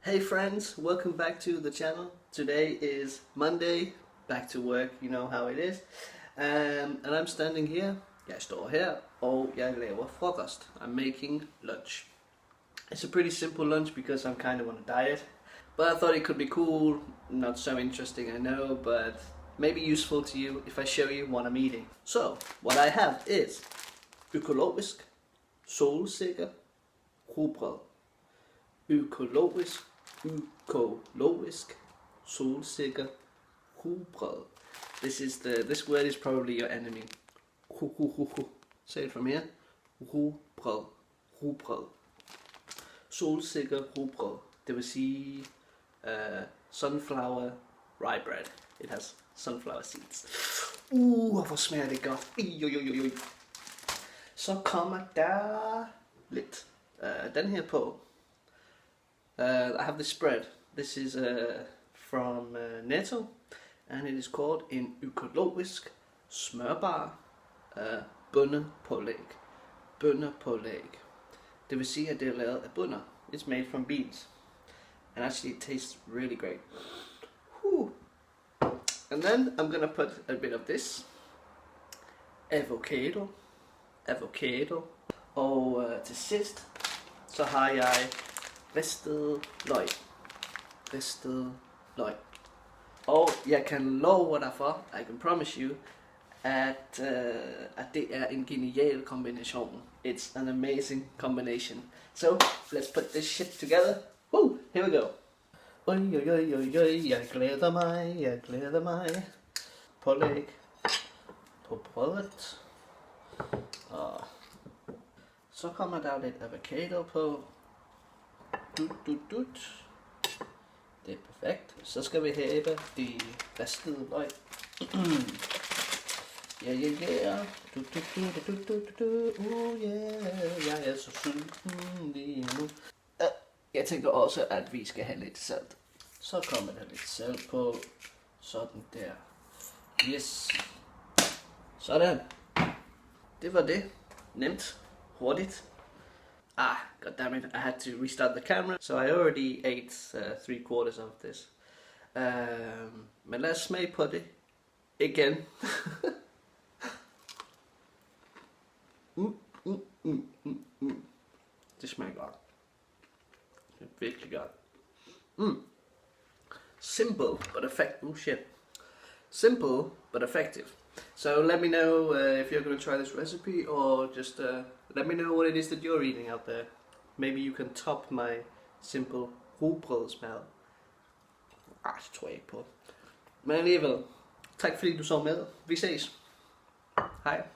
Hey friends, welcome back to the channel. Today is Monday, back to work, you know how it is. And I'm standing here, jeg står her, og jeg laver frokost. I'm making lunch. It's a pretty simple lunch because I'm kind of on a diet. But I thought it could be cool, not so interesting I know, but maybe useful to you if I show you what I'm eating. So, what I have is økologisk, solsikker, rugbrød. Økologisk, solsikker, rugbrød. This word is probably your enemy. Say it from here. Rugbrød, rugbrød. Solsikker, rugbrød. Det vil sige sunflower rye bread. It has sunflower seeds. Hvor smager det godt. Så kommer der lidt den her på. I have this bread. This is from Netto, and it is called en økologisk smørbar bønnepålæg. Bønnepålæg. Det vil sige, at det er lavet af bønner. It's made from beans, and actually it tastes really great. Whew. And then I'm gonna put a bit of this avocado. Og til sidst så har jeg ristet løg. Og jeg kan love dig for, I can promise you, at det er en genial kombination. It's an amazing combination. So, let's put this shit together. Woo, here we go. Jeg glæder mig. Pålæg på brødet. Og så kommer der lidt avocado på. Dut. Det er perfekt. Så skal vi have de ristede løg. Yeah. Jeg er så sulten lige nu. Jeg tænker også, at vi skal have lidt salt. Så kommer der lidt salt på. Sådan der. Yes. Sådan. Det var det. Nemt. Hurtigt. God damn it, I had to restart the camera. So I already ate 3/4 of this. Men lad os smage på det igen. Det smager godt. Det er virkelig godt. Simple but effective. Simple but effective. So let me know if you're going to try this recipe, or just let me know what it is that you're eating out there. Maybe you can top my simple rugbrødsmad. Det tror jeg ikke på. Men alligevel, tak fordi du så med. Vi ses. Hej.